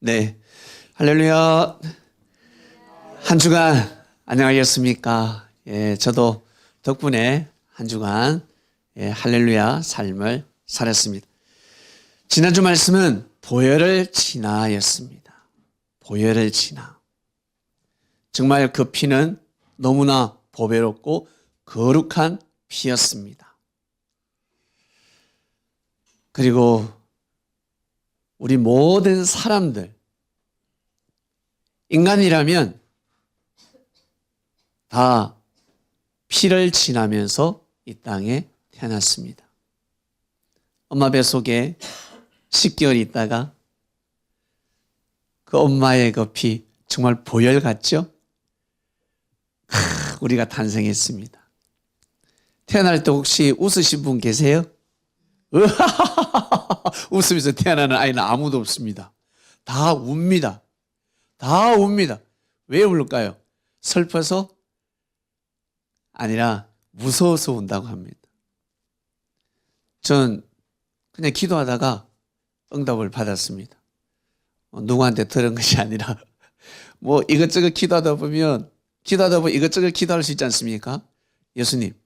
네, 할렐루야. 한 주간 안녕하셨습니까? 예, 저도 덕분에 한 주간 할렐루야 삶을 살았습니다. 지난주 말씀은 보혈을 지나였습니다. 보혈을 지나. 정말 그 피는 너무나 보배롭고 거룩한 피였습니다. 그리고 우리 모든 사람들, 인간이라면 다 피를 지나면서 이 땅에 태어났습니다. 엄마 뱃속에 10개월 있다가 그 엄마의 그 피 정말 보혈 같죠? 우리가 탄생했습니다. 태어날 때 혹시 웃으신 분 계세요? 웃으면서 태어나는 아이는 아무도 없습니다. 다 웁니다. 다 웁니다. 왜 울까요? 슬퍼서? 아니라 무서워서 운다고 합니다. 전 그냥 기도하다가 응답을 받았습니다. 누구한테 들은 것이 아니라 뭐 이것저것 기도하다 보면 이것저것 기도할 수 있지 않습니까? 예수님,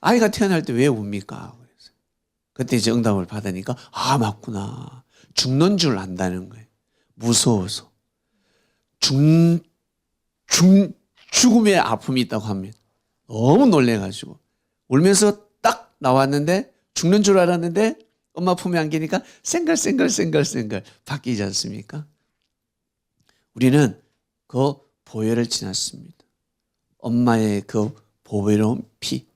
아이가 태어날 때 왜 웁니까? 그때 이제 응답을 받으니까 맞구나. 죽는 줄 안다는 거예요. 무서워서. 죽음의 아픔이 있다고 합니다. 너무 놀래가지고 울면서 딱 나왔는데 죽는 줄 알았는데 엄마 품에 안기니까 생글생글 바뀌지 않습니까? 우리는 그 보혈을 지났습니다. 엄마의 그 보배로운 피.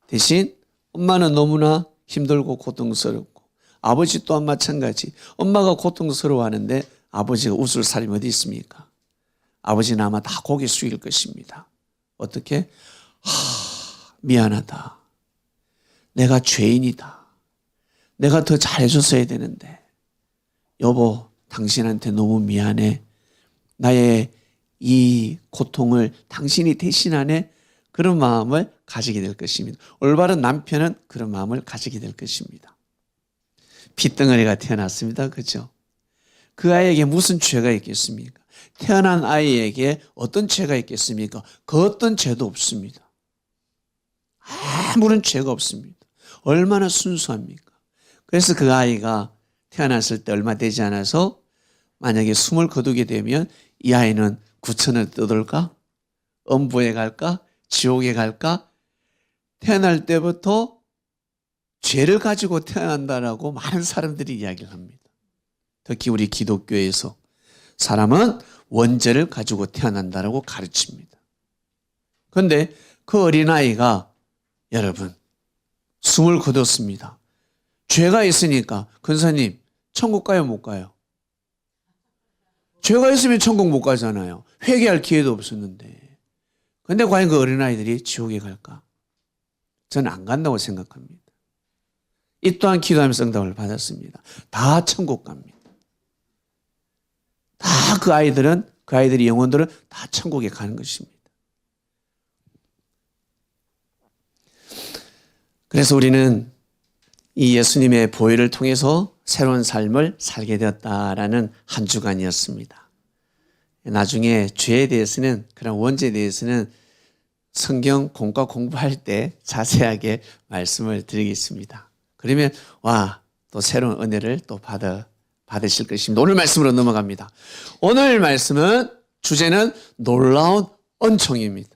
대신 엄마는 너무나 힘들고 고통스럽고 아버지 또한 마찬가지. 엄마가 고통스러워하는데 아버지가 웃을 사람이 어디 있습니까? 아버지는 아마 다 고개 숙일 것입니다. 어떻게? 미안하다. 내가 죄인이다. 내가 더 잘해줬어야 되는데. 여보, 당신한테 너무 미안해. 나의 이 고통을 당신이 대신하네. 그런 마음을 가지게 될 것입니다. 올바른 남편은 그런 마음을 가지게 될 것입니다. 핏덩어리가 태어났습니다. 그렇죠? 그 아이에게 무슨 죄가 있겠습니까? 태어난 아이에게 어떤 죄가 있겠습니까? 그 어떤 죄도 없습니다. 아무런 죄가 없습니다. 얼마나 순수합니까? 그래서 그 아이가 태어났을 때 얼마 되지 않아서 만약에 숨을 거두게 되면 이 아이는 구천을 뜯을까? 엄부에 갈까? 지옥에 갈까? 태어날 때부터 죄를 가지고 태어난다라고 많은 사람들이 이야기를 합니다. 특히 우리 기독교에서 사람은 원죄를 가지고 태어난다라고 가르칩니다. 그런데 그 어린아이가 여러분 숨을 거뒀습니다. 죄가 있으니까 권사님 천국 가요 못 가요? 죄가 있으면 천국 못 가잖아요. 회개할 기회도 없었는데. 그런데 과연 그 어린아이들이 지옥에 갈까? 저는 안 간다고 생각합니다. 이 또한 기도하면서 응답을 받았습니다. 다 천국 갑니다. 다 그 아이들의 영혼들은 다 천국에 가는 것입니다. 그래서 우리는 이 예수님의 보혈을 통해서 새로운 삶을 살게 되었다라는 한 주간이었습니다. 나중에 죄에 대해서는, 그런 원죄에 대해서는 성경 공과 공부할 때 자세하게 말씀을 드리겠습니다. 그러면 또 새로운 은혜를 또 받으실 것입니다. 오늘 말씀으로 넘어갑니다. 오늘 말씀은 주제는 놀라운 은총입니다.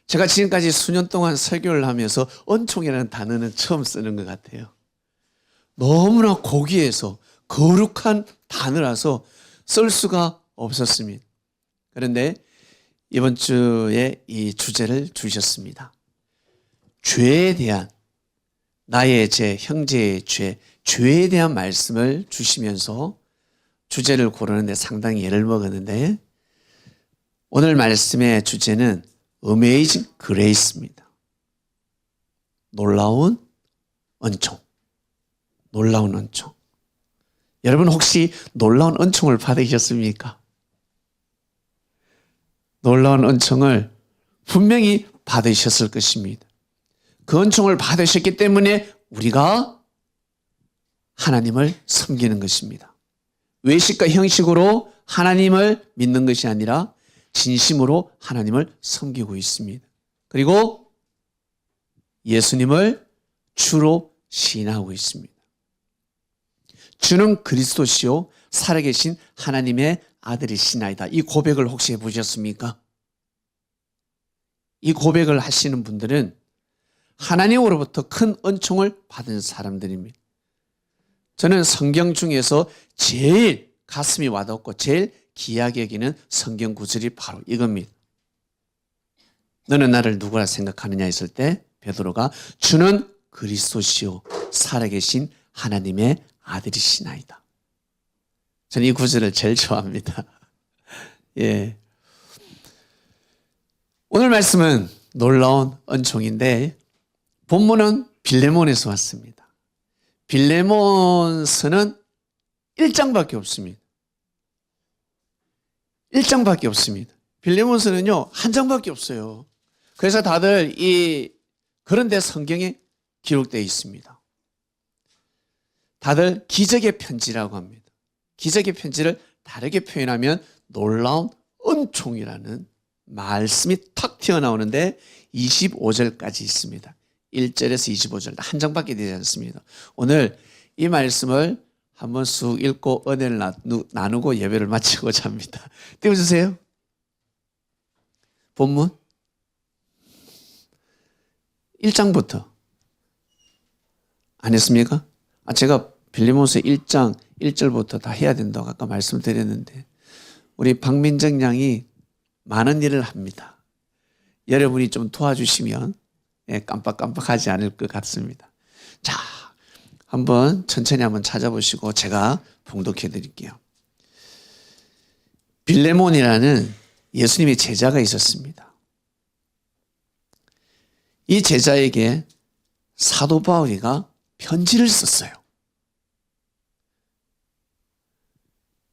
제가 지금까지 수년 동안 설교를 하면서 은총이라는 단어는 처음 쓰는 것 같아요. 너무나 고귀해서 거룩한 단어라서 쓸 수가 없었습니다. 그런데 이번 주에 이 주제를 주셨습니다. 죄에 대한, 나의 죄, 형제의 죄, 죄에 대한 말씀을 주시면서 주제를 고르는데 상당히 애를 먹었는데 오늘 말씀의 주제는 Amazing Grace입니다. 놀라운 은총. 놀라운 은총. 여러분 혹시 놀라운 은총을 받으셨습니까? 놀라운 은총을 분명히 받으셨을 것입니다. 그 은총을 받으셨기 때문에 우리가 하나님을 섬기는 것입니다. 외식과 형식으로 하나님을 믿는 것이 아니라 진심으로 하나님을 섬기고 있습니다. 그리고 예수님을 주로 시인하고 있습니다. 주는 그리스도시요 살아계신 하나님의 아들이시나이다. 이 고백을 혹시 해보셨습니까? 이 고백을 하시는 분들은 하나님으로부터 큰 은총을 받은 사람들입니다. 저는 성경 중에서 제일 가슴이 와닿고 제일 귀하게 여기는 성경 구절이 바로 이겁니다. 너는 나를 누구라 생각하느냐 했을 때 베드로가 주는 그리스도시요 살아계신 하나님의 아들이시나이다. 저는 이 구절을 제일 좋아합니다. 예. 오늘 말씀은 놀라운 은총인데 본문은 빌레몬에서 왔습니다. 빌레몬서는 1장밖에 없습니다. 1장밖에 없습니다. 빌레몬서는요, 한 장밖에 없어요. 그래서 다들 그런데 성경에 기록되어 있습니다. 다들 기적의 편지라고 합니다. 기적의 편지를 다르게 표현하면 놀라운 은총이라는 말씀이 탁 튀어나오는데 25절까지 있습니다. 1절에서 25절 한 장밖에 되지 않습니다. 오늘 이 말씀을 한번 쑥 읽고 은혜를 나누고 예배를 마치고자 합니다. 띄워주세요. 본문 1장부터 안 했습니까? 제가 빌레몬서 1장 1절부터 다 해야 된다고 아까 말씀드렸는데 우리 박민정 양이 많은 일을 합니다. 여러분이 좀 도와주시면 깜빡깜빡하지 않을 것 같습니다. 자, 천천히 한번 찾아보시고 제가 봉독해 드릴게요. 빌레몬이라는 예수님의 제자가 있었습니다. 이 제자에게 사도 바울이가 편지를 썼어요.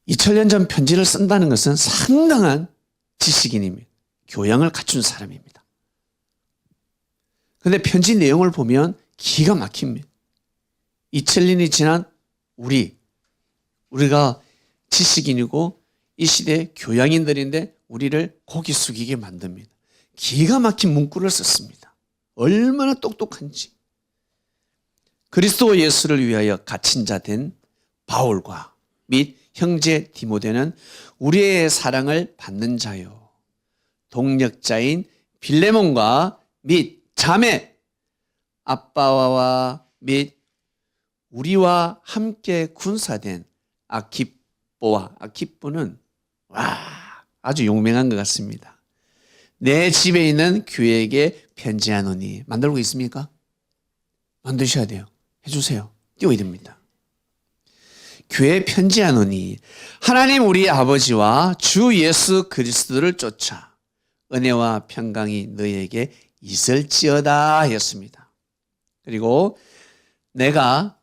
2000년 전 편지를 쓴다는 것은 상당한 지식인입니다. 교양을 갖춘 사람입니다. 그런데 편지 내용을 보면 기가 막힙니다. 2000년이 지난 우리가 지식인이고 이 시대의 교양인들인데 우리를 고개 숙이게 만듭니다. 기가 막힌 문구를 썼습니다. 얼마나 똑똑한지. 그리스도 예수를 위하여 갇힌 자 된 바울과 및 형제 디모데는 우리의 사랑을 받는 자요 동력자인 빌레몬과 및 자매 아빠와 및 우리와 함께 군사된 아키뽀는 아주 용맹한 것 같습니다. 내 집에 있는 교회에게 편지하노니 만들고 있습니까? 만드셔야 돼요. 해주세요. 띄워야 됩니다. 교회에 편지하노니 하나님 우리 아버지와 주 예수 그리스도를 쫓아 은혜와 평강이 너희에게 있을지어다 하였습니다. 그리고 내가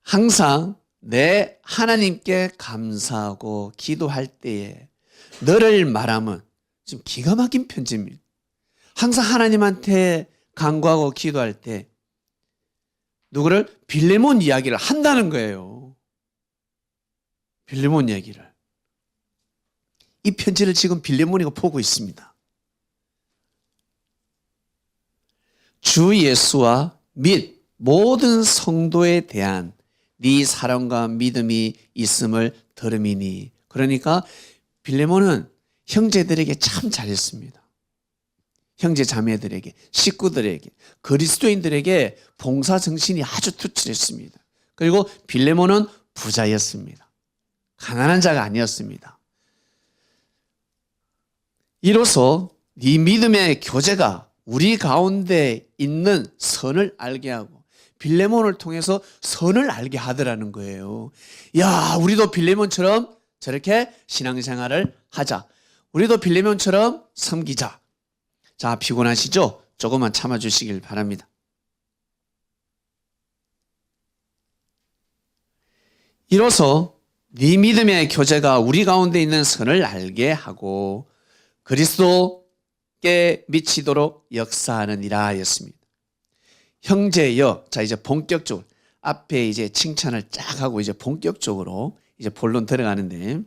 항상 내 하나님께 감사하고 기도할 때에 너를 말하면 지금 기가 막힌 편지입니다. 항상 하나님한테 간구하고 기도할 때 누구를? 빌레몬 이야기를 한다는 거예요. 빌레몬 이야기를. 이 편지를 지금 빌레몬이가 보고 있습니다. 주 예수와 및 모든 성도에 대한 네 사랑과 믿음이 있음을 들음이니. 그러니까 빌레몬은 형제들에게 참 잘했습니다. 형제 자매들에게, 식구들에게, 그리스도인들에게 봉사정신이 아주 투철했습니다. 그리고 빌레몬은 부자였습니다. 가난한 자가 아니었습니다. 이로써 네 믿음의 교제가 우리 가운데 있는 선을 알게 하고 빌레몬을 통해서 선을 알게 하더라는 거예요. 야, 우리도 빌레몬처럼 저렇게 신앙생활을 하자. 우리도 빌레몬처럼 섬기자. 자, 피곤하시죠? 조금만 참아주시길 바랍니다. 이로써 네 믿음의 교제가 우리 가운데 있는 선을 알게 하고 그리스도께 미치도록 역사하느니라 하였습니다. 형제여, 자 이제 본격적으로 앞에 이제 칭찬을 쫙 하고 이제 본격적으로 이제 본론 들어가는데,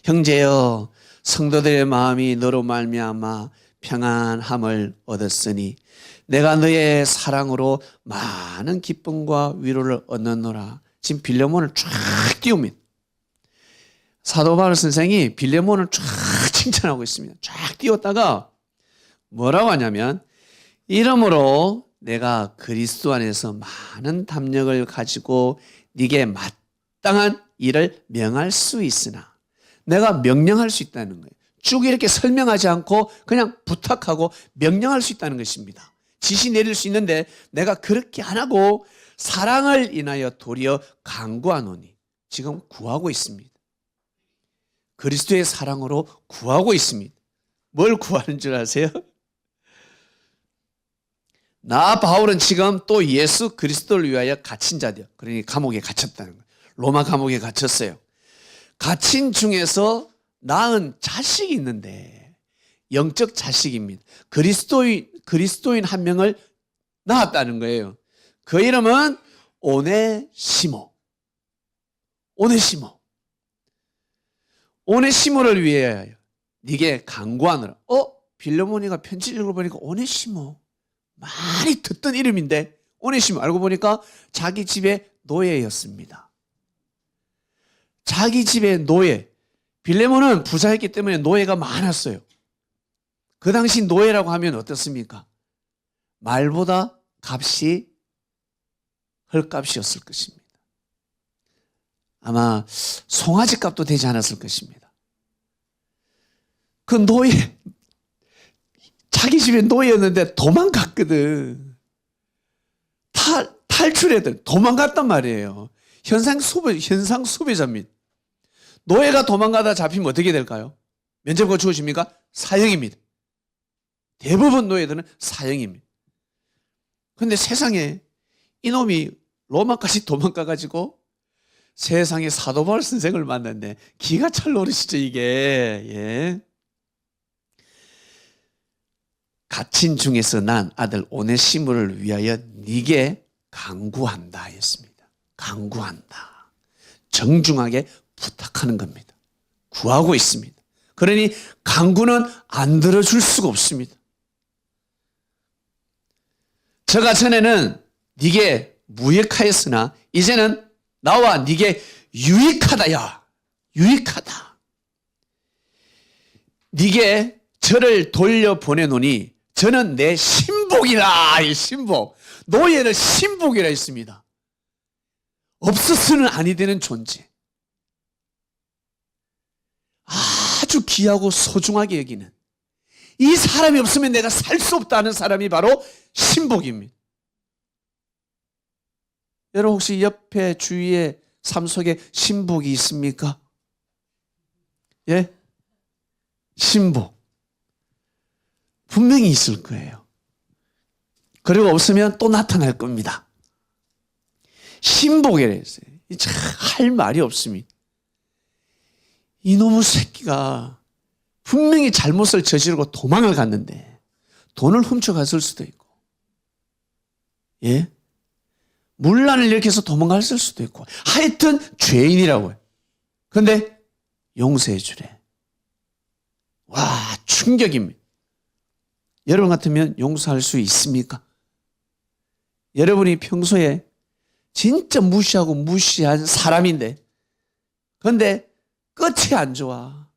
형제여 성도들의 마음이 너로 말미암아 평안함을 얻었으니 내가 너의 사랑으로 많은 기쁨과 위로를 얻는노라. 지금 빌레몬을 쫙 띄웁니다. 사도 바울 선생이 빌레몬을 쫙 칭찬하고 있습니다. 쫙 띄웠다가 뭐라고 하냐면, 이러므로 내가 그리스도 안에서 많은 담력을 가지고 네게 마땅한 일을 명할 수 있으나, 내가 명령할 수 있다는 거예요. 쭉 이렇게 설명하지 않고 그냥 부탁하고 명령할 수 있다는 것입니다. 지시 내릴 수 있는데 내가 그렇게 안 하고 사랑을 인하여 도리어 간구하노니, 지금 구하고 있습니다. 그리스도의 사랑으로 구하고 있습니다. 뭘 구하는 줄 아세요? 나 바울은 지금 또 예수 그리스도를 위하여 갇힌 자들, 그러니 감옥에 갇혔다는 거예요. 로마 감옥에 갇혔어요. 갇힌 중에서 낳은 자식이 있는데, 영적 자식입니다. 그리스도인 한 명을 낳았다는 거예요. 그 이름은 오네시모. 오네시모를 위하여 네게 간구하노라. 빌레몬이가 편지를 읽어보니까 오네시모, 많이 듣던 이름인데, 오네시모 알고 보니까 자기 집의 노예였습니다. 자기 집의 노예. 빌레몬은 부자였기 때문에 노예가 많았어요. 그 당시 노예라고 하면 어떻습니까? 말보다 값이 헐값이었을 것입니다. 아마 송아지 값도 되지 않았을 것입니다. 그 노예, 자기 집에 노예였는데 도망갔거든. 탈출해들 도망갔단 말이에요. 현상 수배자입니다. 노예가 도망가다 잡히면 어떻게 될까요? 면죄부가 주어집니까? 사형입니다. 대부분 노예들은 사형입니다. 그런데 세상에 이놈이 로마까지 도망가가지고 세상에 사도 바울 선생을 만났네. 기가 찰 노릇이죠 이게. 예. 갇힌 중에서 난 아들 오네시모를 위하여 네게 간구한다 했습니다. 간구한다. 정중하게 부탁하는 겁니다. 구하고 있습니다. 그러니 간구는 안 들어줄 수가 없습니다. 저가 전에는 네게 무익하였으나 이제는 나와 네게 유익하다. 야, 유익하다. 네게 저를 돌려보내노니 저는 내 신복이라. 이 신복. 노예를 신복이라 했습니다. 없어서는 아니 되는 존재. 아주 귀하고 소중하게 여기는, 이 사람이 없으면 내가 살 수 없다는 사람이 바로 신복입니다. 여러분 혹시 옆에 주위에 삶 속에 신복이 있습니까? 예? 신복. 분명히 있을 거예요. 그리고 없으면 또 나타날 겁니다. 신복이라 했어요. 할 말이 없습니다. 이놈의 새끼가 분명히 잘못을 저지르고 도망을 갔는데 돈을 훔쳐갔을 수도 있고, 예? 문란을 일으켜서 도망갔을 수도 있고, 하여튼 죄인이라고 해요. 그런데 용서해 주래. 와, 충격입니다. 여러분 같으면 용서할 수 있습니까? 여러분이 평소에 진짜 무시하고 무시한 사람인데, 그런데 끝이 안 좋아.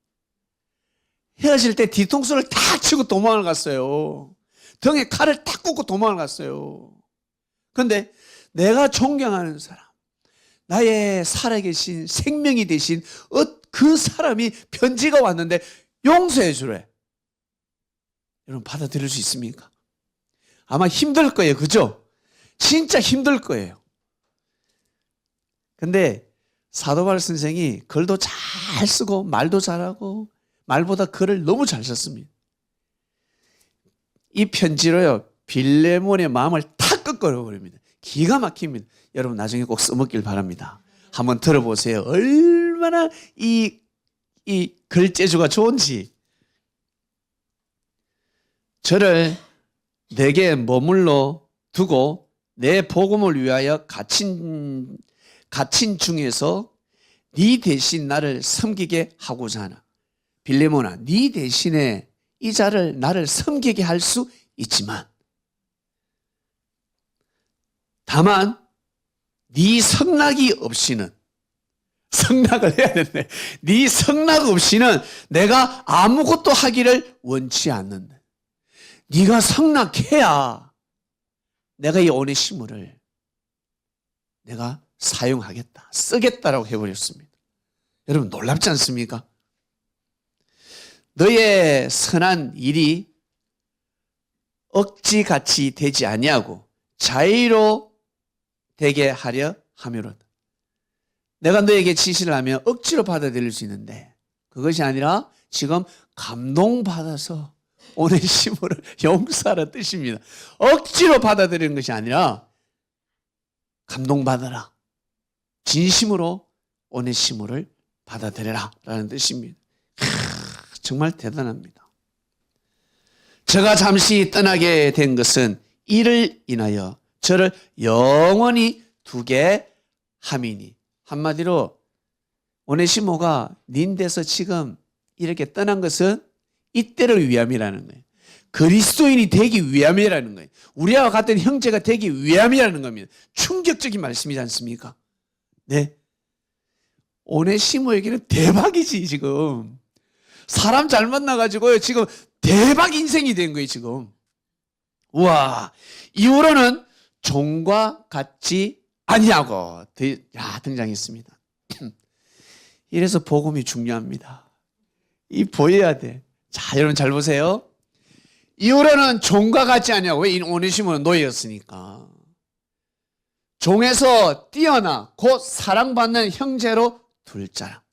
헤어질 때 뒤통수를 탁 치고 도망을 갔어요. 등에 칼을 탁 꽂고 도망을 갔어요. 그런데 내가 존경하는 사람, 나의 살아계신 생명이 되신 그 사람이 편지가 왔는데 용서해 주래. 여러분 받아들일 수 있습니까? 아마 힘들 거예요. 그죠? 진짜 힘들 거예요. 근데 사도 바울 선생이 글도 잘 쓰고 말도 잘하고 말보다 글을 너무 잘 썼습니다. 이 편지로요, 빌레몬의 마음을 탁 꺾어버립니다. 기가 막힙니다. 여러분 나중에 꼭 써먹길 바랍니다. 한번 들어보세요. 얼마나 이 글재주가 좋은지. 저를 내게 머물러 두고 내 복음을 위하여 갇힌 중에서 네 대신 나를 섬기게 하고자 하나. 빌레몬아, 네 대신에 이 자를 나를 섬기게 할 수 있지만 다만 네 성낙이 없이는, 성낙을 해야 되는데 네 성낙 없이는 내가 아무것도 하기를 원치 않는다. 네가 성낙해야 내가 이 오네시모를 내가 사용하겠다, 쓰겠다라고 해버렸습니다. 여러분 놀랍지 않습니까? 너의 선한 일이 억지같이 되지 아니하고 자의로 되게 하려 함이로다. 내가 너에게 지시를 하면 억지로 받아들일 수 있는데 그것이 아니라 지금 감동받아서 오네시모를 용서하라는 뜻입니다. 억지로 받아들이는 것이 아니라 감동받아라. 진심으로 오네시모를 받아들여라 라는 뜻입니다. 정말 대단합니다. 저가 잠시 떠나게 된 것은 이를 인하여 저를 영원히 두게 함이니. 한마디로 오네시모가 닌데서 지금 이렇게 떠난 것은 이때를 위함이라는 거예요. 그리스도인이 되기 위함이라는 거예요. 우리와 같은 형제가 되기 위함이라는 겁니다. 충격적인 말씀이지 않습니까? 네. 오네시모에게는 대박이지 지금. 사람 잘 만나가지고 지금 대박 인생이 된 거예요 지금. 우와. 이후로는 종과 같지 아니하고 등장했습니다. 이래서 복음이 중요합니다. 이 보여야 돼. 자, 여러분 잘 보세요. 이후로는 종과 같지 아니하고, 왜? 이 오네시모는 노예였으니까. 종에서 뛰어나 곧 사랑받는 형제로 둘 자라.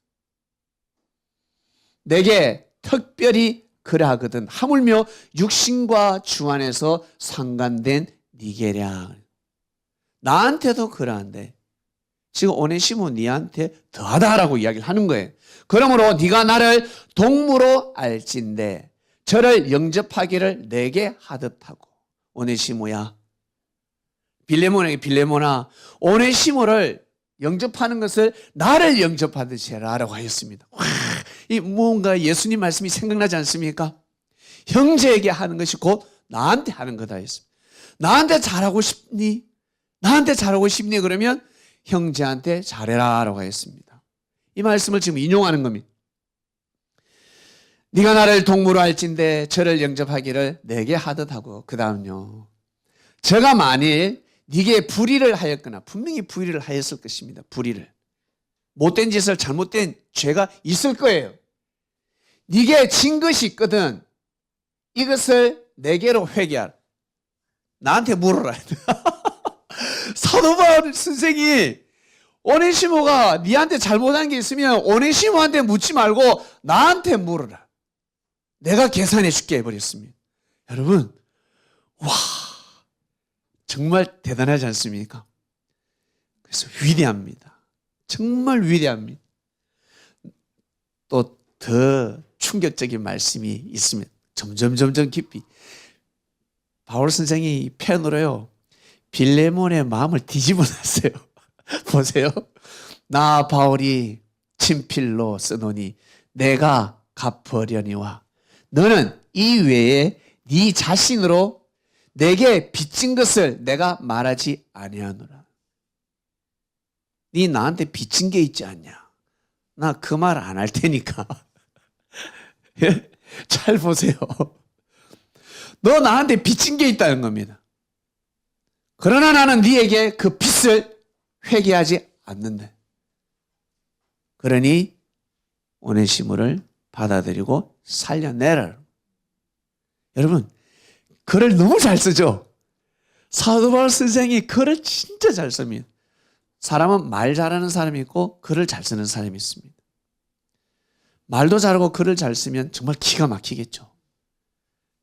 내게 특별히 그러하거든. 하물며 육신과 주 안에서 상관된 니게랴. 나한테도 그러한데 지금 오네시모 니한테 더하다라고 이야기를 하는 거예요. 그러므로 네가 나를 동무로 알진대 저를 영접하기를 내게 하듯하고. 오네시모야, 빌레몬에게 빌레몬아, 오네시모를 영접하는 것을 나를 영접하듯이 해라라고 하였습니다. 와, 이 무언가 예수님 말씀이 생각나지 않습니까? 형제에게 하는 것이 곧 나한테 하는 거다 했습니다. 나한테 잘하고 싶니? 나한테 잘하고 싶니? 그러면 형제한테 잘해라라고 하였습니다. 이 말씀을 지금 인용하는 겁니다. 네가 나를 동무로 할진대 저를 영접하기를 내게 하듯하고. 그 다음요, 저가 만일 네게 불의를 하였거나, 분명히 불의를 하였을 것입니다. 불의를, 못된 짓을, 잘못된 죄가 있을 거예요. 네게 진 것이 있거든 이것을 내게로 회개하라. 나한테 물어라. 사도 바울 선생이 오네시모가 네한테 잘못한 게 있으면 오네시모한테 묻지 말고 나한테 물어라. 내가 계산해 줄게 해버렸습니다. 여러분, 와, 정말 대단하지 않습니까? 그래서 위대합니다. 정말 위대합니다. 또 더 충격적인 말씀이 있습니다. 점점 깊이. 바울 선생이 펜으로요, 빌레몬의 마음을 뒤집어 놨어요. 보세요. 나 바울이 친필로 쓰노니 내가 갚으려니와 너는 이 외에 네 자신으로 내게 빚진 것을 내가 말하지 아니하노라. 네 나한테 빚진 게 있지 않냐? 나 그 말 안 할 테니까. 잘 보세요. 너 나한테 빚진 게 있다는 겁니다. 그러나 나는 네에게 그 빚을 회개하지 않는다. 그러니 오네시모를 받아들이고 살려내라. 여러분, 글을 너무 잘 쓰죠? 사도 바울 선생이 글을 진짜 잘 씁니다. 사람은 말 잘하는 사람이 있고 글을 잘 쓰는 사람이 있습니다. 말도 잘하고 글을 잘 쓰면 정말 기가 막히겠죠.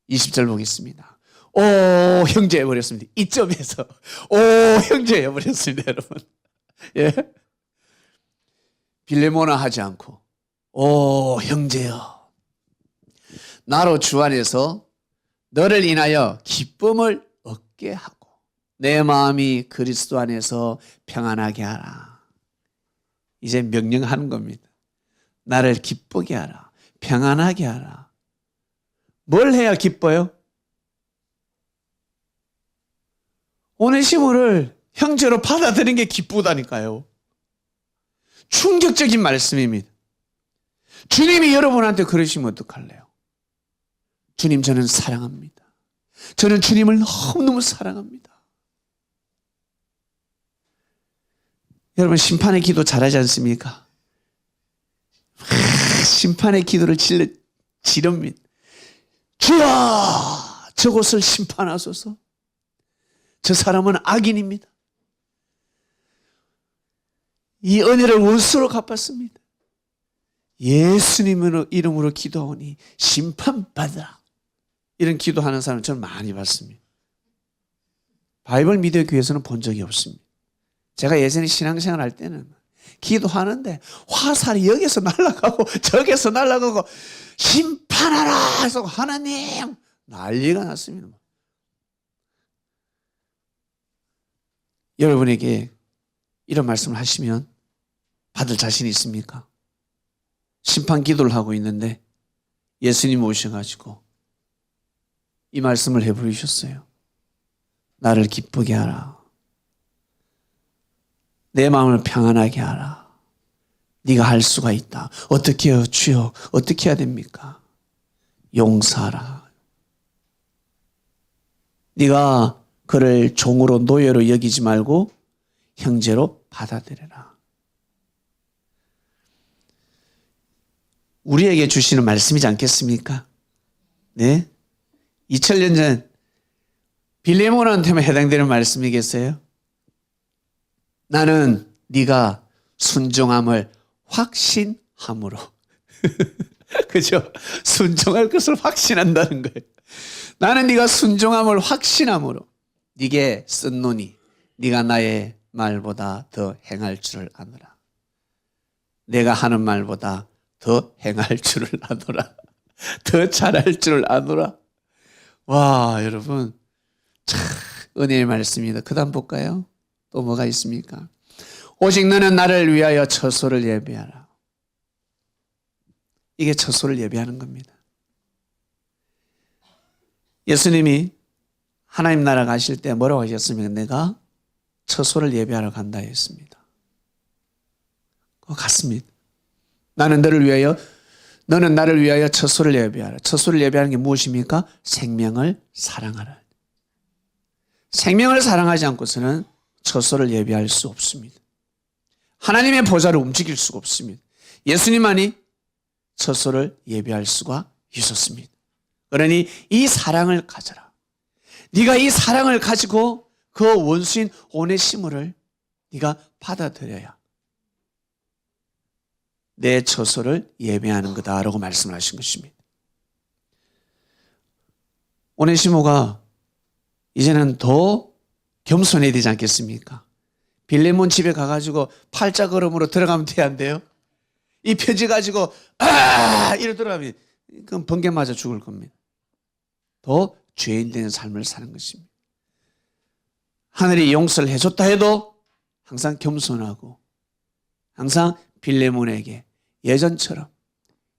20절 보겠습니다. 오 형제 해버렸습니다. 이점에서 오 형제 해버렸습니다. 여러분. 예? 빌레모나 하지 않고 오 형제여, 나로 주 안에서 너를 인하여 기쁨을 얻게 하고 내 마음이 그리스도 안에서 평안하게 하라. 이제 명령하는 겁니다. 나를 기쁘게 하라. 평안하게 하라. 뭘 해야 기뻐요? 오네시모를 형제로 받아들이는 게 기쁘다니까요. 충격적인 말씀입니다. 주님이 여러분한테 그러시면 어떡할래요? 주님, 저는 사랑합니다. 저는 주님을 너무너무 사랑합니다. 여러분, 심판의 기도 잘하지 않습니까? 심판의 기도를 지릅니다. 주여, 저곳을 심판하소서. 저 사람은 악인입니다. 이 은혜를 원수로 갚았습니다. 예수님의 이름으로 기도하오니 심판받으라. 이런 기도하는 사람을 저는 많이 봤습니다. 바이블 미디어 교회에서는 본 적이 없습니다. 제가 예전에 신앙생활 할 때는 기도하는데 화살이 여기서 날아가고 저기서 날아가고 심판하라 해서 하나님 난리가 났습니다. 여러분에게 이런 말씀을 하시면 받을 자신이 있습니까? 심판 기도를 하고 있는데 예수님 오셔가지고 이 말씀을 해부르셨어요. 나를 기쁘게 하라. 내 마음을 평안하게 하라. 네가 할 수가 있다. 어떻게 해요, 주여? 어떻게 해야 됩니까? 용서하라. 네가 그를 종으로 노예로 여기지 말고 형제로 받아들여라. 우리에게 주시는 말씀이지 않겠습니까? 네? 2000년 전 빌레몬한테만 해당되는 말씀이겠어요? 나는 네가 순종함을 확신함으로. 그죠? 순종할 것을 확신한다는 거예요. 나는 네가 순종함을 확신함으로 네게 쓴노니 네가 나의 말보다 더 행할 줄을 아노라. 내가 하는 말보다 더 행할 줄을 아노라. 더 잘할 줄을 아노라. 와, 여러분 참 은혜의 말씀입니다. 그 다음 볼까요? 또 뭐가 있습니까? 오직 너는 나를 위하여 처소를 예비하라. 이게 처소를 예비하는 겁니다. 예수님이 하나님 나라 가실 때 뭐라고 하셨습니까? 내가 처소를 예비하러 간다 했습니다. 그거 같습니다. 너는 나를 위하여 처소를 예비하라. 처소를 예비하는 게 무엇입니까? 생명을 사랑하라. 생명을 사랑하지 않고서는 처소를 예비할 수 없습니다. 하나님의 보좌를 움직일 수가 없습니다. 예수님만이 처소를 예비할 수가 있었습니다. 그러니 이 사랑을 가져라. 네가 이 사랑을 가지고 그 원수인 오네시모를 네가 받아들여야 내 처소를 예배하는 거다라고 말씀을 하신 것입니다. 오네시모가 이제는 더 겸손해야 되지 않겠습니까? 빌레몬 집에 가가지고 팔자걸음으로 들어가면 돼야 안 돼요? 이 편지 가지고 이러 들어가면 그럼 번개 맞아 죽을 겁니다. 더 죄인 되는 삶을 사는 것입니다. 하늘이 용서를 해줬다 해도 항상 겸손하고 항상 빌레몬에게 예전처럼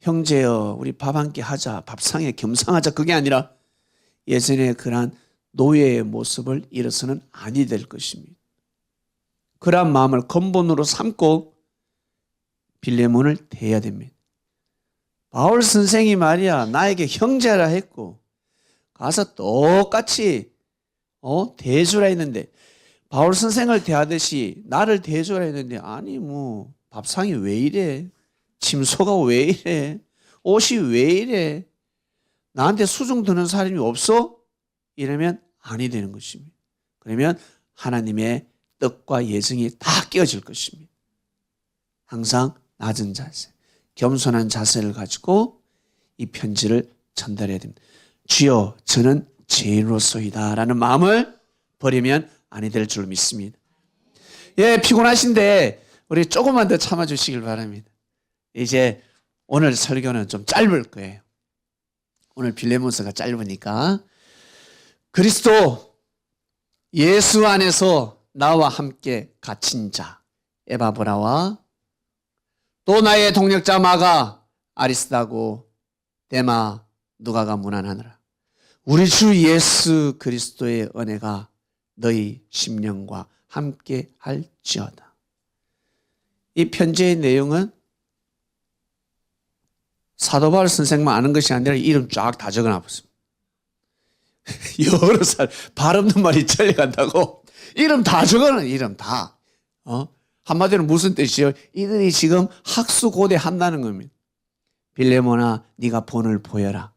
형제여 우리 밥 한 끼 하자, 밥상에 겸상하자, 그게 아니라 예전의 그러한 노예의 모습을 잃어서는 아니 될 것입니다. 그러한 마음을 근본으로 삼고 빌레몬을 대해야 됩니다. 바울 선생이 말이야 나에게 형제라 했고 가서 똑같이 대해주라 했는데 바울 선생을 대하듯이 나를 대해주라 했는데 아니 뭐 밥상이 왜 이래? 침소가 왜 이래? 옷이 왜 이래? 나한테 수중 드는 사람이 없어? 이러면 아니 되는 것입니다. 그러면 하나님의 뜻과 예정이 다 깨어질 것입니다. 항상 낮은 자세, 겸손한 자세를 가지고 이 편지를 전달해야 됩니다. 주여 저는 죄인으로서이다 라는 마음을 버리면 아니 될 줄 믿습니다. 예, 피곤하신데 우리 조금만 더 참아주시길 바랍니다. 이제 오늘 설교는 좀 짧을 거예요. 오늘 빌레몬서가 짧으니까 그리스도 예수 안에서 나와 함께 갇힌 자 에바브라와 또 나의 동력자 마가, 아리스다고, 데마, 누가가 문안하느라. 우리 주 예수 그리스도의 은혜가 너희 심령과 함께 할지어다. 이 편지의 내용은 사도 바울 선생만 아는 것이 아니라 이름 쫙 다 적어놨습니다. 여러 살 발 없는 말이 잘려간다고 이름 다 적어놓은 이름 다. 한마디로 무슨 뜻이요? 이들이 지금 학수고대 한다는 겁니다. 빌레몬아, 네가 본을 보여라.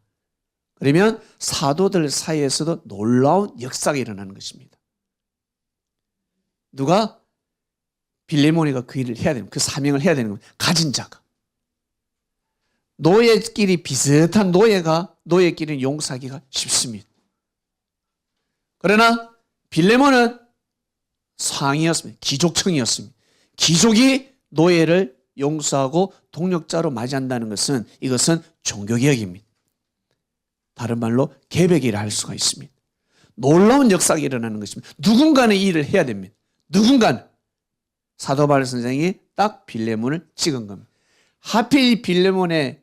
그러면 사도들 사이에서도 놀라운 역사가 일어나는 것입니다. 누가? 빌레몬이가 그 일을 해야 되는, 그 사명을 해야 되는 겁니다. 가진 자가. 노예끼리 비슷한 노예끼리는 용서하기가 쉽습니다. 그러나 빌레몬은 상이었습니다. 귀족층이었습니다. 귀족이 노예를 용서하고 동력자로 맞이한다는 것은 이것은 종교개혁입니다. 다른 말로 개벽이라 할 수가 있습니다. 놀라운 역사가 일어나는 것입니다. 누군가는 이 일을 해야 됩니다. 누군가는. 사도 바울 선생이 딱 빌레몬을 찍은 겁니다. 하필 빌레몬의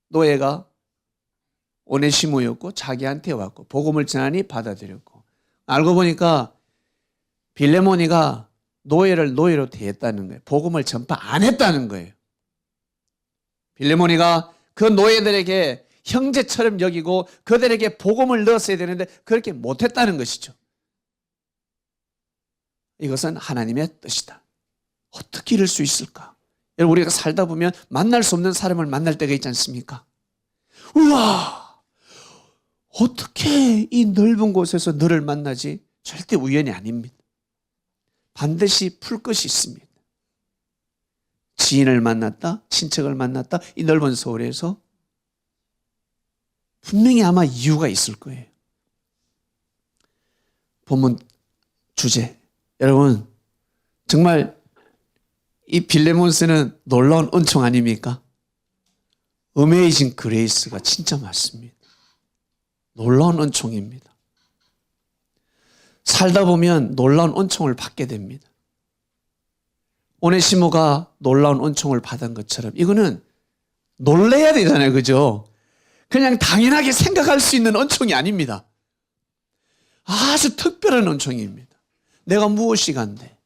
노예가 오네시모였고 자기한테 왔고 복음을 전하니 받아들였고, 알고 보니까 빌레몬이가 노예를 노예로 대했다는 거예요. 복음을 전파 안 했다는 거예요. 빌레몬이가 그 노예들에게 형제처럼 여기고 그들에게 복음을 넣었어야 되는데 그렇게 못했다는 것이죠. 이것은 하나님의 뜻이다. 어떻게 이럴 수 있을까? 여러분, 우리가 살다 보면 만날 수 없는 사람을 만날 때가 있지 않습니까? 우와! 어떻게 이 넓은 곳에서 너를 만나지? 절대 우연이 아닙니다. 반드시 풀 것이 있습니다. 지인을 만났다, 친척을 만났다, 이 넓은 서울에서 분명히 아마 이유가 있을 거예요. 본문 주제. 여러분, 정말 이 빌레몬스는 놀라운 은총 아닙니까? 어메이징 그레이스가 진짜 맞습니다. 놀라운 은총입니다. 살다 보면 놀라운 은총을 받게 됩니다. 오네시모가 놀라운 은총을 받은 것처럼 이거는 놀래야 되잖아요. 그죠? 그냥 당연하게 생각할 수 있는 은총이 아닙니다. 아주 특별한 은총입니다. 내가 무엇이 간데?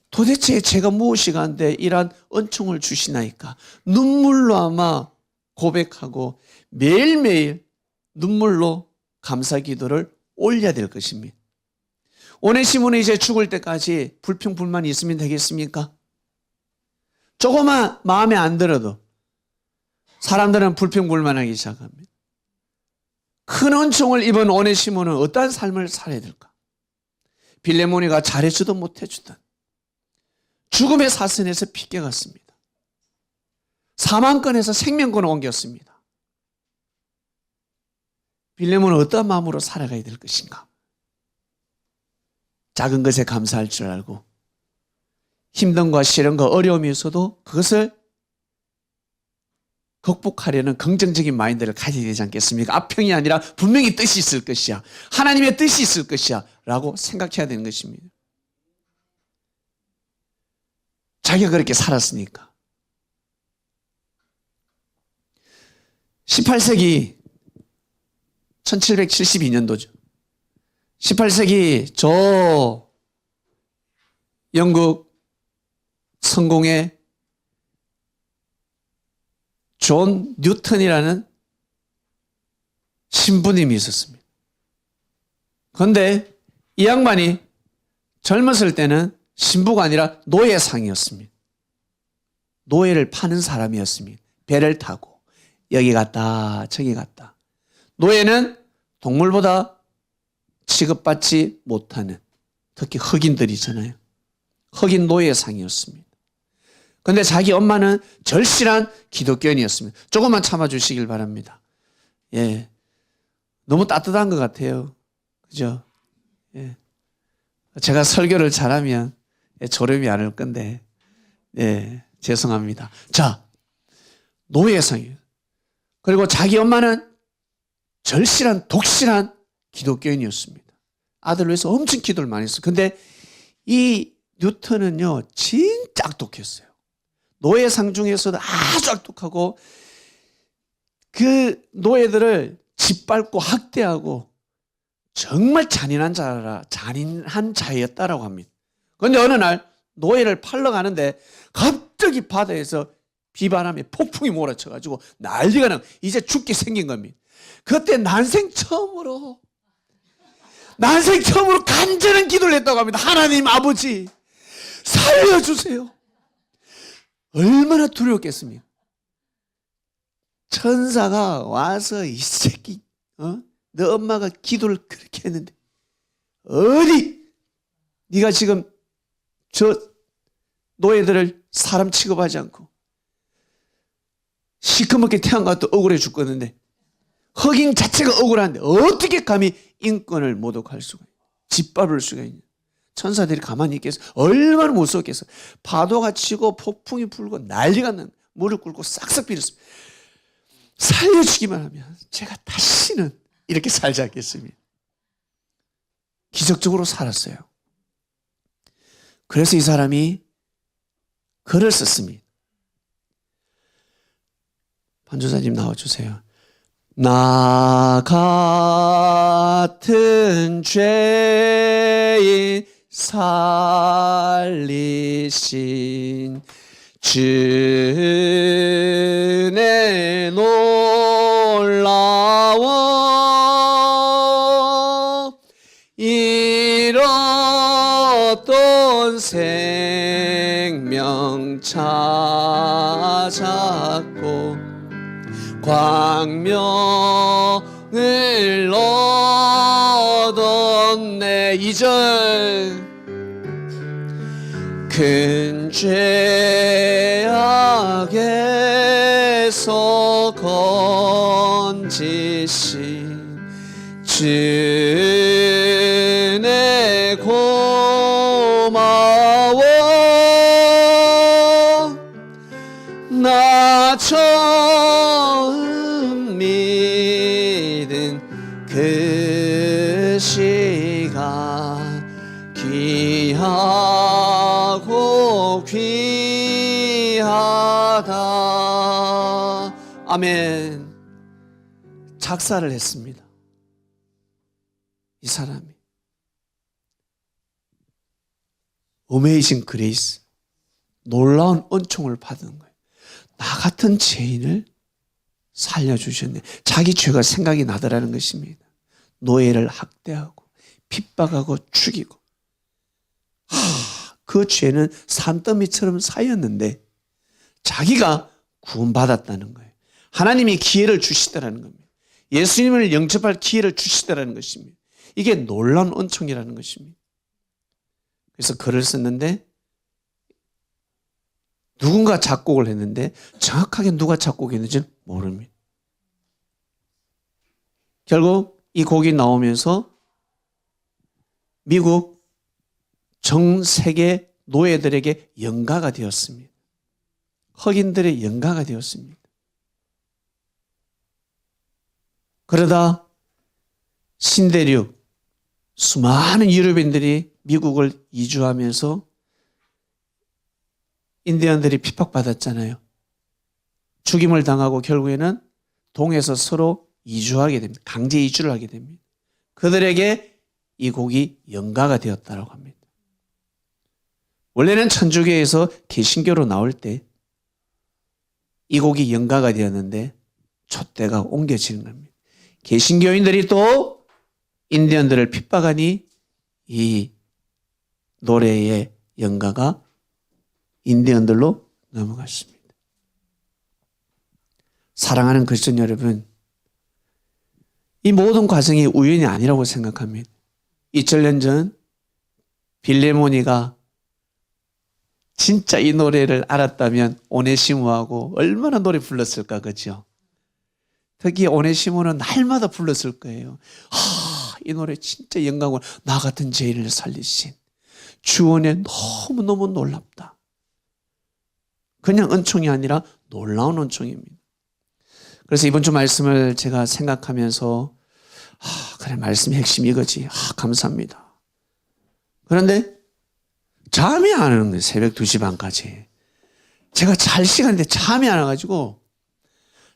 도대체 제가 무엇이 간데 이러한 은총을 주시나이까? 눈물로 아마 고백하고 매일매일 눈물로 감사기도를 올려야 될 것입니다. 오네시모는 이제 죽을 때까지 불평불만이 있으면 되겠습니까? 조금만 마음에 안 들어도 사람들은 불평불만하기 시작합니다. 큰 은총을 입은 오네시모는 어떠한 삶을 살아야 될까? 빌레몬이가 잘해주도 못해주던 죽음의 사선에서 빗겨갔습니다. 사망권에서 생명권을 옮겼습니다. 빌레몬은 어떤 마음으로 살아가야 될 것인가? 작은 것에 감사할 줄 알고 힘듦과 시련과 어려움이 있어도 그것을 극복하려는 긍정적인 마인드를 가져야 되지 않겠습니까? 악평이 아니라 분명히 뜻이 있을 것이야. 하나님의 뜻이 있을 것이야 라고 생각해야 되는 것입니다. 자기가 그렇게 살았으니까. 18세기 1772년도죠. 18세기 저 영국 성공의 존 뉴턴이라는 신부님이 있었습니다. 그런데 이 양반이 젊었을 때는 신부가 아니라 노예상이었습니다. 노예를 파는 사람이었습니다. 배를 타고 여기 갔다 저기 갔다. 노예는 동물보다 취급받지 못하는, 특히 흑인들이잖아요. 흑인 노예상이었습니다. 그런데 자기 엄마는 절실한 기독교인이었습니다. 조금만 참아주시길 바랍니다. 예, 너무 따뜻한 것 같아요. 그죠? 예, 제가 설교를 잘하면 졸음이 안 올 건데, 예, 죄송합니다. 자, 노예상이에요. 그리고 자기 엄마는 절실한 독실한 기독교인이었습니다. 아들을 위해서 엄청 기도를 많이 했어요. 근데 이 뉴턴은요 진짜 악독했어요. 노예상 중에서도 아주 악독하고 그 노예들을 짓밟고 학대하고 정말 잔인한 자였다라고 합니다. 그런데 어느 날 노예를 팔러 가는데 갑자기 바다에서 비바람에 폭풍이 몰아쳐가지고 난리가 나고 이제 죽게 생긴 겁니다. 그때 난생 처음으로 간절한 기도를 했다고 합니다. 하나님 아버지 살려주세요. 얼마나 두려웠겠습니까? 천사가 와서 이 새끼 너 엄마가 기도를 그렇게 했는데 어디 네가 지금 저 노예들을 사람 취급하지 않고 시커멓게 태어난 것도 억울해 죽겠는데 흑인 자체가 억울한데 어떻게 감히 인권을 모독할 수가 있냐, 짓밟을 수가 있냐. 천사들이 가만히 있겠어. 얼마나 무서웠겠어. 파도가 치고 폭풍이 불고 난리가 난 무릎 꿇고 싹싹 빌었습니다. 살려주기만 하면 제가 다시는 이렇게 살지 않겠습니다. 기적적으로 살았어요. 그래서 이 사람이 글을 썼습니다. 반주사님 나와주세요. 나 같은 죄인 살리신 주의 놀라워 잃었던 생명 찾았고 광명을 얻었네. 2절 큰 죄악에서 건지신 주네 고마워 나 처음 믿은 그 시간 귀하고 귀하다. 아멘. 작사를 했습니다. 이 사람이 어메이징 그레이스, 놀라운 은총을 받은 거예요. 나 같은 죄인을 살려주셨네. 자기 죄가 생각이 나더라는 것입니다. 노예를 학대하고 핍박하고 죽이고 그 죄는 산더미처럼 쌓였는데 자기가 구원받았다는 거예요. 하나님이 기회를 주시더라는 겁니다. 예수님을 영접할 기회를 주시더라는 것입니다. 이게 놀라운 은총이라는 것입니다. 그래서 글을 썼는데 누군가 작곡을 했는데 정확하게 누가 작곡했는지는 모릅니다. 결국 이 곡이 나오면서 미국 전 세계 노예들에게 연가가 되었습니다. 흑인들의 연가가 되었습니다. 그러다 신대륙 수많은 유럽인들이 미국을 이주하면서 인디언들이 핍박받았잖아요. 죽임을 당하고 결국에는 동에서 서로 이주하게 됩니다. 강제 이주를 하게 됩니다. 그들에게 이 곡이 연가가 되었다고 합니다. 원래는 천주교에서 개신교로 나올 때 이 곡이 연가가 되었는데 촛대가 옮겨지는 겁니다. 개신교인들이 또 인디언들을 핍박하니 이 노래의 연가가 인디언들로 넘어갔습니다. 사랑하는 그리스도인 여러분, 이 모든 과정이 우연이 아니라고 생각합니다. 2000년 전 빌레모니가 진짜 이 노래를 알았다면 오네시모하고 얼마나 노래 불렀을까, 그죠? 특히 오네시모는 날마다 불렀을 거예요. 이 노래 진짜 영광을, 나 같은 죄인을 살리신 주 은혜 너무너무 놀랍다. 그냥 은총이 아니라 놀라운 은총입니다. 그래서 이번 주 말씀을 제가 생각하면서 그래, 말씀의 핵심이 이거지. 감사합니다. 그런데 잠이 안 오는 거예요. 새벽 2시 반까지. 제가 잘 시간인데 잠이 안 와가지고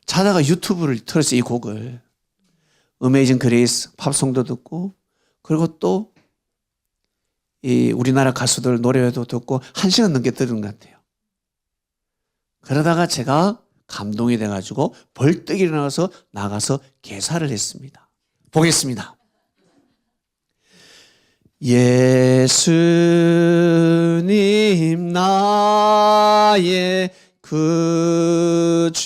자다가 유튜브를 틀었어요. 이 곡을. 어메이징 그레이스 팝송도 듣고 그리고 또 이 우리나라 가수들 노래도 듣고 1시간 넘게 들은 것 같아요. 그러다가 제가 감동이 돼가지고 벌떡 일어나서 나가서 개사를 했습니다. 보겠습니다. 예수님 나의 구주여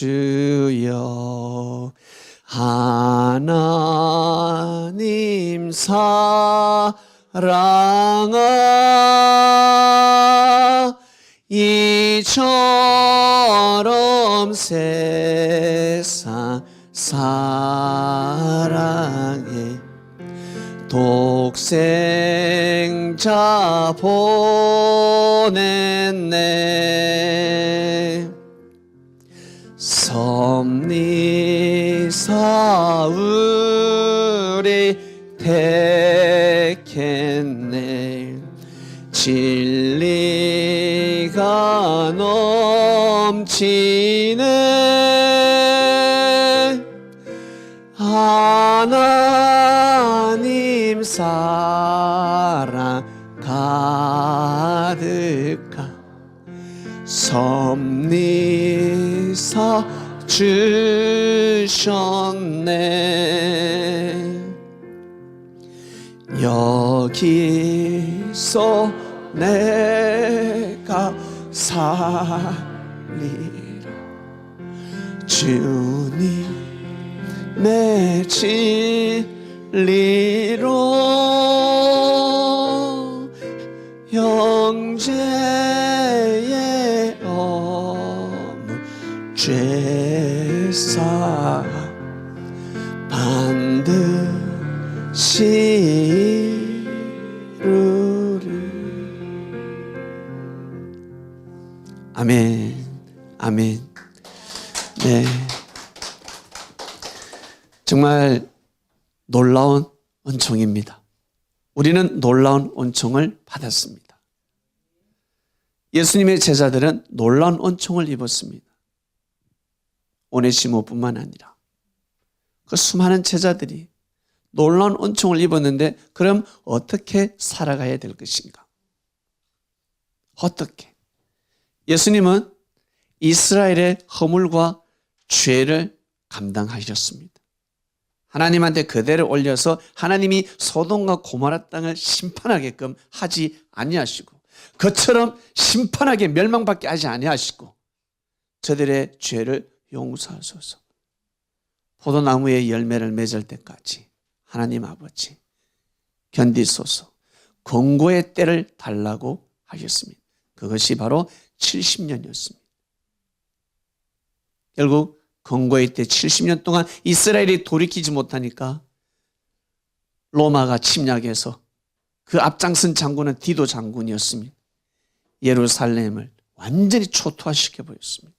하나님 사랑아 이처럼 세상 사랑해 독생자 보냈네 섭리사 우리 택했네 진리가 넘치네 하나님 사랑 가득한 섭리사 주셨네 여기서 내가 살리라 주님 내 진리로 형제의 어문 죄사 반드시 이루리 아멘 아멘. 네, 정말 놀라운 은총입니다. 우리는 놀라운 은총을 받았습니다. 예수님의 제자들은 놀라운 은총을 입었습니다. 오네시모뿐만 아니라 그 수많은 제자들이 놀라운 은총을 입었는데 그럼 어떻게 살아가야 될 것인가? 어떻게? 예수님은 이스라엘의 허물과 죄를 감당하셨습니다. 하나님한테 그대로 올려서 하나님이 소돔과 고모라 땅을 심판하게끔 하지 아니하시고 그처럼 심판하게 멸망받게 하지 아니하시고 저들의 죄를 용서하소서. 포도나무의 열매를 맺을 때까지 하나님 아버지 견디소서. 권고의 때를 달라고 하셨습니다. 그것이 바로 70년이었습니다. 결국 권고의 때 70년 동안 이스라엘이 돌이키지 못하니까 로마가 침략해서 그 앞장선 장군은 디도 장군이었습니다. 예루살렘을 완전히 초토화시켜 버렸습니다.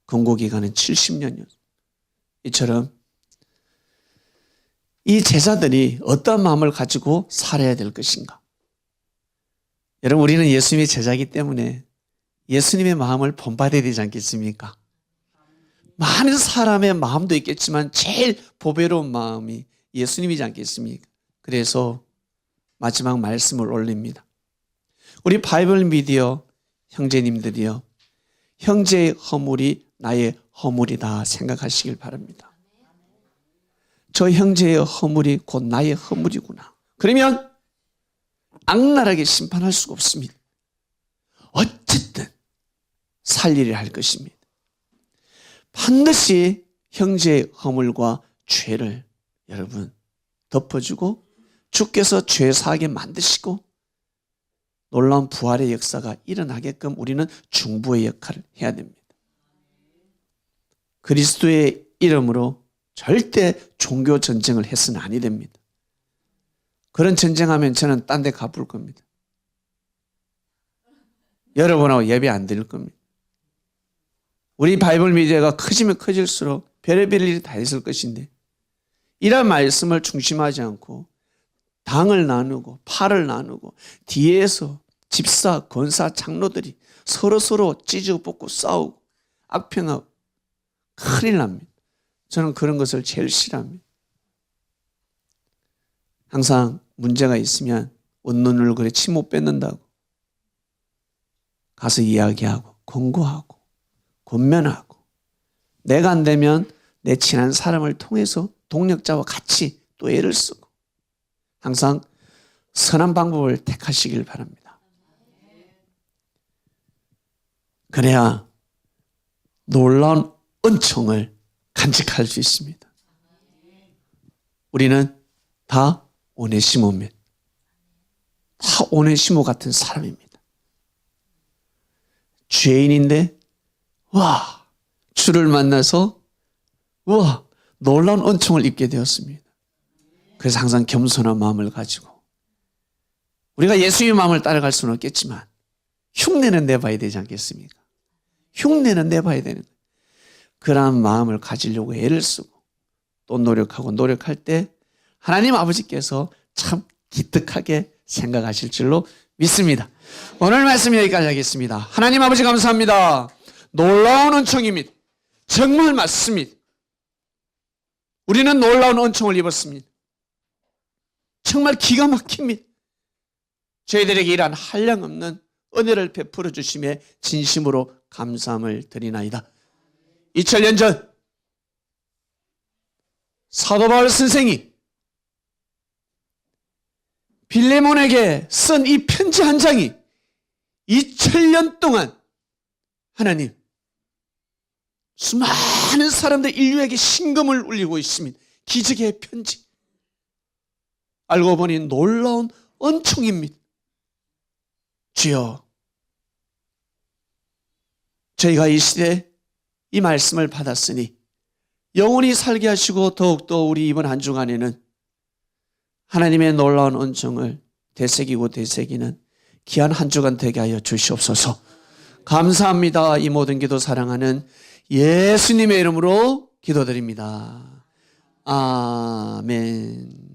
권고 기간은 70년이었습니다. 이처럼 이 제자들이 어떤 마음을 가지고 살아야 될 것인가? 여러분, 우리는 예수님의 제자이기 때문에 예수님의 마음을 본받아야 되지 않겠습니까? 많은 사람의 마음도 있겠지만 제일 보배로운 마음이 예수님이지 않겠습니까? 그래서 마지막 말씀을 올립니다. 우리 바이블 미디어 형제님들이요, 형제의 허물이 나의 허물이다 생각하시길 바랍니다. 저 형제의 허물이 곧 나의 허물이구나. 그러면 악랄하게 심판할 수가 없습니다. 어쨌든 살리려 할 것입니다. 반드시 형제의 허물과 죄를 여러분 덮어주고 주께서 죄 사하게 만드시고 놀라운 부활의 역사가 일어나게끔 우리는 중보의 역할을 해야 됩니다. 그리스도의 이름으로 절대 종교 전쟁을 해서는 아니 됩니다. 그런 전쟁하면 저는 딴 데 가볼 겁니다. 여러분하고 예배 안 드릴 겁니다. 우리 바이블 미디어가 커지면 커질수록 별의별 일이 다 있을 것인데 이런 말씀을 중심하지 않고 당을 나누고 팔을 나누고 뒤에서 집사, 권사, 장로들이 서로 찢어 뽑고 싸우고 악평하고 큰일 납니다. 저는 그런 것을 제일 싫어합니다. 항상 문제가 있으면 언론을 그래 침 못 뱉는다고 가서 이야기하고 권고하고 권면하고 내가 안 되면 내 친한 사람을 통해서 동력자와 같이 또 애를 쓰고 항상 선한 방법을 택하시길 바랍니다. 그래야 놀라운 은총을 간직할 수 있습니다. 우리는 다 오네시모입니다. 다 오네시모 같은 사람입니다. 죄인인데 주를 만나서 놀라운 은총을 입게 되었습니다. 그래서 항상 겸손한 마음을 가지고 우리가 예수님의 마음을 따라갈 수는 없겠지만 흉내는 내봐야 되지 않겠습니까? 흉내는 내봐야 되는 거예요. 그러한 마음을 가지려고 애를 쓰고 또 노력할 때 하나님 아버지께서 참 기특하게 생각하실 줄로 믿습니다. 오늘 말씀 여기까지 하겠습니다. 하나님 아버지 감사합니다. 놀라운 은총입니다. 정말 맞습니다. 우리는 놀라운 은총을 입었습니다. 정말 기가 막힙니다. 저희들에게 이러한 한량없는 은혜를 베풀어 주심에 진심으로 감사함을 드리나이다. 2000년 전 사도 바울 선생이 빌레몬에게 쓴 이 편지 한 장이 2000년 동안 하나님 수많은 사람들 인류에게 신금을 울리고 있습니다. 기적의 편지. 알고 보니 놀라운 은총입니다. 주여, 저희가 이 시대에 이 말씀을 받았으니 영원히 살게 하시고 더욱더 우리 이번 한 주간에는 하나님의 놀라운 은총을 되새기는 귀한 한 주간 되게 하여 주시옵소서. 감사합니다. 이 모든 기도 사랑하는 예수님의 이름으로 기도드립니다. 아멘.